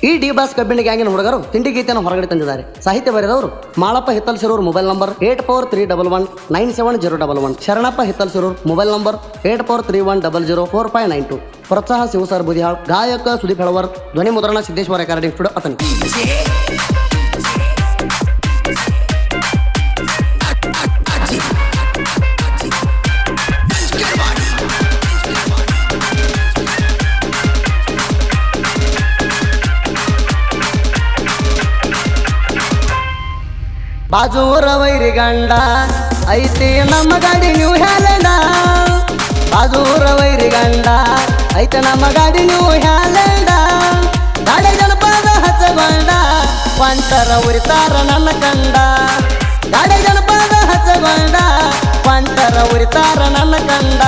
ಈ D boss ಕಬ್ಬಿಣ ಗ್ಯಾಂಗಿನ ಹುಡುಗರು ತಿಂಡಿ ಗೀತೆಯನ್ನು ಹೊರಗಡೆ ತಂದಿದ್ದಾರೆ. ಸಾಹಿತ್ಯ ಬರೆದವರು Malappa Hittalsirur, mobile number 8431197011. Sharanappa Hittalsirur, mobile number 8431004592. ಪ್ರೋತ್ಸಾಹ ಶಿವಸರ್ ಬುದಿಹಾಳ್, ಗಾಯಕ ಸುದೀಪ್ ಹೆಳವರ್, ಧ್ವನಿ ಮುದ್ರಣ ಸಿದ್ದೇಶ್ವರ ರೆಕಾರ್ಡಿಂಗ್ ಸ್ಟುಡಿಯೋ ಅತನಿ. ಬಾಜೂರ ವೈರಿ ಗಂಡ ಐತಿ ನಮ್ಮ ಗಾಡಿ ನ್ಯೂ ಹ್ಯಾಲೆಂಡ. ಬಾಜೂರ ವೈರಿ ಗಂಡ ಐತಿ ನಮ್ಮ ಗಾಡಿ ನ್ಯೂ ಹ್ಯಾಲೆಂಡ. ಗಾಡಿ ಜನಪದ ಹಚ್ಚಗೊಂಡ ಪಂಟರ ಉರಿತಾರ ನನ್ನ ಕಂಡ. ಗಾಡಿ ಜನಪದ ಹಚ್ಚಗೊಂಡ ಪಂಟರ ಉರಿತಾರ ನನ್ನ ಕಂಡ.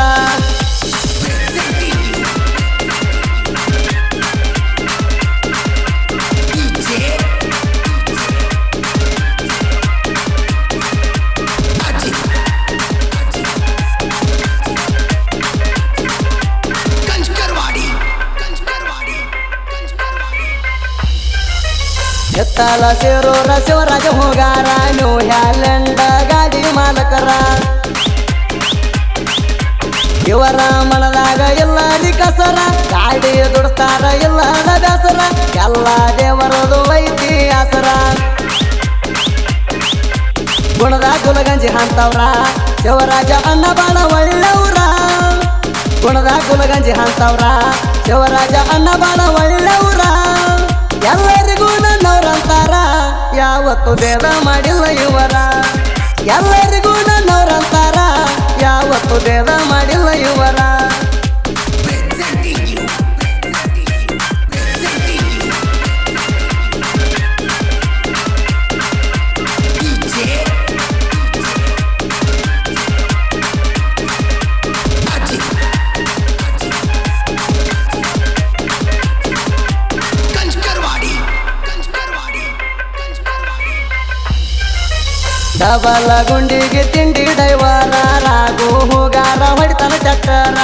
ಎತ್ತಲ ಸೇರೋರ ಶಿವರಾಜ ಹೋಗಾರ ನ್ಯೂ ಹ್ಯಾಲೆಂಡ ಗಾಡಿ ಮಾಲಕರ. ಇವರ ಮನದಾಗ ಎಲ್ಲರಿ ಕಸರ, ಗಾಡಿ ದುಡಿಸ್ತಾರ ಎಲ್ಲದ ಬೇಸರ. ಎಲ್ಲ ದೇವರದು ಐತಿ ಆಸರ. ಗುಣದ ಗುಲಗಂಜಿ ಅಂತವ್ರ ಶಿವರಾಜ ಅನ್ನ ಬಾಳ ಒಳ್ಳೆವ್ರ. ಗುಣದ ಗುಲಗಂಜಿ ಅಂತವ್ರ ಶಿವರಾಜ ಅನ್ನ ಬಾಳ ಒಳ್ಳೆವ್ರ. ಎಲ್ಲರಿಗೂ ನನ್ನವ್ರಂತಾರ ಯಾವತ್ತು ಭೇದ ಮಾಡಿಲ್ಲ ಇವರ. ಎಲ್ಲರಿಗೂ ನನ್ನವ್ರಂತಾರ ಯಾವತ್ತು ಭೇದ ಮಾಡಿಲ್ಲ ಇವರ. ಡಬಲ ಗುಂಡಿಗೆ ತಿಂಡಿ ಡೈವರ, ರಾಗು ಹೋಗಾರ ಹೊಡಿತನ ಚಕ್ಕರ.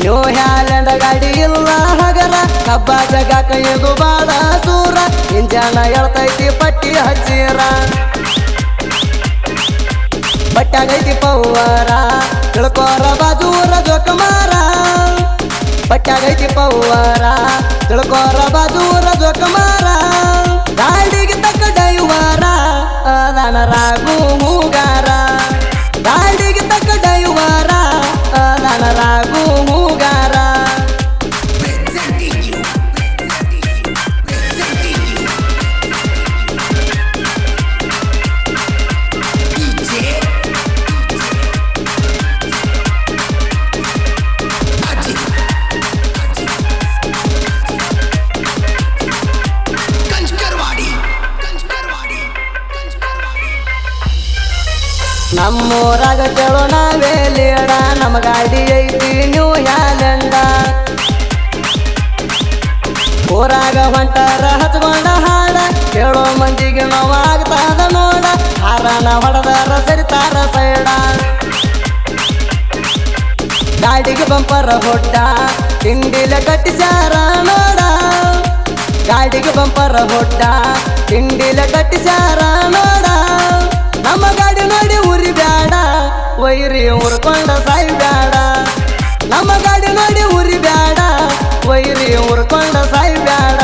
ನ್ಯೂ ಹ್ಯಾಲೆಂಡ ಗಾಡಿ ಇಲ್ಲ ಹಗರ, ಕಬ್ಬ ಜಗ ಕೈದು ಬಾಳ ಸೂರ. ಇಂಜನ ಎಳ್ತೈತಿ ಪಟ್ಟಿ ಹಚ್ಚಿರ, ಬಟ್ಟಾಗೈತಿ ಪೌವರ ತಿಳ್ಕೋರ ಬಾಜೂರ ಜೋಕಮಾರ. ಬಟ್ಟಾಗೈತಿ ಪೌವರ ತಿಳ್ಕೋರ ಬಾಜೂರ ಜೋಕಮಾರ. ಗಾಡಿಗೆ ತಕ್ಕ ಡೈವರ ಅದನ ರಾಗು ಮೂಗಾರ. ಗಾಡಿಗೆ ತಕ್ಕ ಡೈವರ ಅದನ ರಾಗು ಮೂಗಾರ. ನಮ್ಮೂರಾಗ ಕೇಳೋ ನಾವೇ ಲೀಡ, ನಮ್ಮ ಗಾಡಿ ಐತಿ ನ್ಯೂ ಹ್ಯಾಲೆಂಡ. ಊರಾಗ ಹೊಂಟಾರ ಹಚ್ಕೊಂಡ ಹಾಡ, ಕೇಳೋ ಮಂದಿಗೆ ನೋವಾಗ್ತದ ನೋಡ. ಹಾರನ ಹೊಡೆದಾರ ಸರಿತಾರ ಸೈಡ. ಗಾಡಿಗೆ ಬಂಪರ ಹೊಡ್ಡ ತಿಂಡಿಲೆ ಕಟ್ಟಿಸ್ಯಾರ ನೋಡ. ಗಾಡಿಗೆ ಬಂಪರ ಹೊಡ್ಡ ತಿಂಡಿಲೆ ಕಟ್ಟಿಸ್ಯಾರ ನೋಡ. ನಮ್ಮ ಗಾಡಿ ನೋಡಿ ಉರಿ ಬ್ಯಾಡ, ವೈರಿ ಉರ್ಕೊಂಡ ಸಾಯಿ ಬ್ಯಾಡ. ನಮ್ಮ ಗಾಡಿ ನೋಡಿ ಉರಿ ಬ್ಯಾಡ, ವೈರಿ ಉರ್ಕೊಂಡ ಸಾಯಿ ಬ್ಯಾಡ.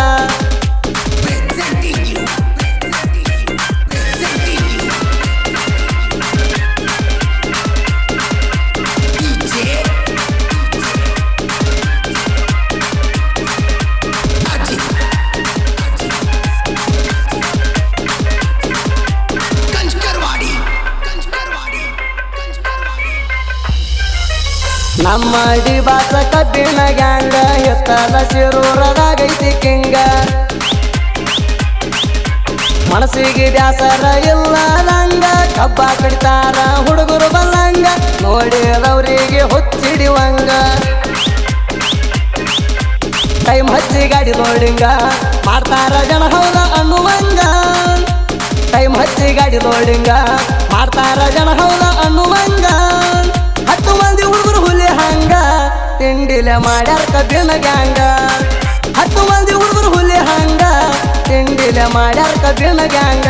ನಮ್ಮ ಡಿ ಬಾಸ ಕಬ್ಬಿಣ ಗ್ಯಾಂಗ, ಎತ್ತಲ ಶಿರೂರದಾಗೈತಿ ಕಿಂಗ. ಮನಸ್ಸಿಗೆ ಬ್ಯಾಸರ ಇಲ್ಲ ನಂಗ, ಕಬ್ಬ ಕಡಿತಾರ ಹುಡುಗರು ಬಲ್ಲಂಗ. ನೋಡಿದವರಿಗೆ ಹುಚ್ಚಿಡಿವಂಗ, ಟೈಮ್ ಹಚ್ಚಿ ಗಾಡಿ ಲೋಡಿಂಗ ಮಾಡ್ತಾರ ಜನ ಹೌದ ಅನ್ನುವಂಗ. ಟೈಮ್ ಹಚ್ಚಿ ಗಾಡಿ ಲೋಡಿಂಗ ಮಾಡ್ತಾರ ಜನ ಹೌದ ಅನ್ನುವಂಗ. 10 ಮಂದಿ ಹುಡುಗರು ಹುಲಿ ಹಂಗ, ತಿಂಡಿಲೆ ಮಾಡ್ಯಾರ ಕಬ್ಬಿನ ಗ್ಯಾಂಗ. ಮಾಡ್ಯಾರ ಕಬ್ಬಿನ ಗ್ಯಾಂಗ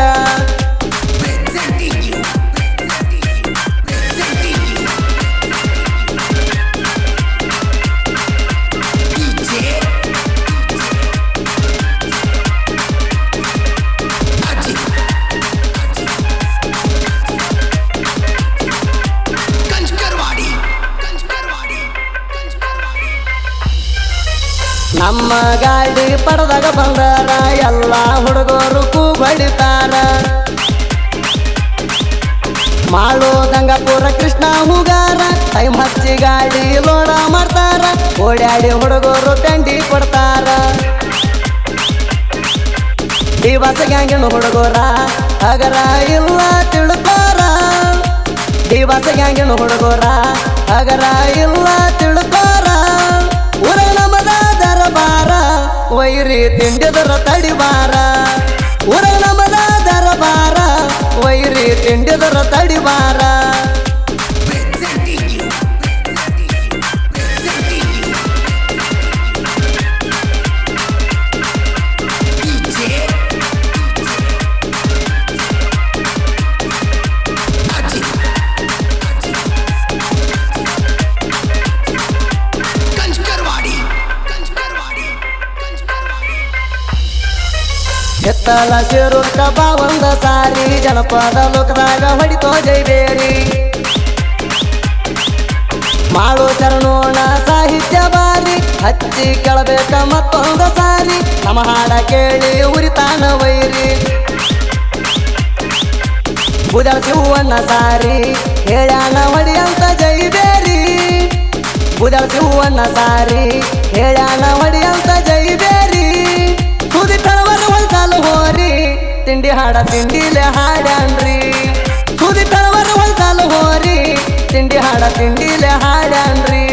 ನಮ್ಮ ಗಾಡಿ ಪಡೆದಾಗ ಬಂದಾರ ಎಲ್ಲ ಹುಡುಗರು ಕೂಬಳಿತಾರ ಮಾಡೋದಂಗಪುರ ಕೃಷ್ಣ ಹುಗಾರ ಟೈಮ್ ಹಚ್ಚಿ ಗಾಡಿ ಲೋಡ ಮಾಡ್ತಾರ ಓಡಾಡಿ ಹುಡುಗರು ತಂಡಿ ಕೊಡ್ತಾರ ದಿವಸ ಗ್ಯಾಂಗಿನ ಹುಡುಗರ ಹಗರ ಇಲ್ಲ ತಿಳ್ಕೋರ ದಿವಸ ಗ್ಯಾಂಗಿನ ಹುಡುಗರ ಹಗರ ಇಲ್ಲ ತಿಳ್ಕೋರ ಊರ ನಮದ ದರಬಾರ ವೈರಿ ತಿಂಡಿದರ ತಡಿಬಾರ ಊರ ನಮದ ದರಬಾರ ವೈರಿ ತಿಂಡಿದರ ತಡಿಬಾರ ಎತ್ತಲ ಶಿರುತ್ತ ಬಾವಂದ ಸಾರಿ ಜನಪದ ಲೋಕದಾಗ ಹೊಡಿತೋ ಜೈಬೇರಿ ಮಾಡೋ ಚರಣೋಣ ಸಾಹಿತ್ಯ ಬಾರಿ ಹಚ್ಚಿ ಕೆಳಬೇಕ ಮತ್ತೊಂದು ಸಾರಿ ನಮ್ಮ ಹಾಡ ಕೇಳಿ ಉರಿತಾನ ವೈರಿ ಬುದಳ ಶಿವಣ್ಣ ಸಾರಿ ಹೇಳ್ಯಾನ ಹೊಡಿಯಂತ ಜೈಬೇರಿ ಬುದಳ ಶಿವಣ್ಣ ಸಾರಿ ಹೇಳ್ಯಾನ ಹೊಡಿಯಂತ ಜೈಬೇರಿ ಸುದಿ ತಳವರ ಹೊಲ್ಸಾಲು ಹೋರಿ ತಿಂಡಿ ಹಾಡ ತಿಂಡಿಲೆ ಹಾಡ್ಯಾನ್ರಿ ಸುದಿ ತಳವರ ಹೊಲ್ಸಾಲು ಹೋರಿ ತಿಂಡಿ ಹಾಡ ತಿಂಡಿಲೆ ಹಾಡ್ಯಾನ್ರಿ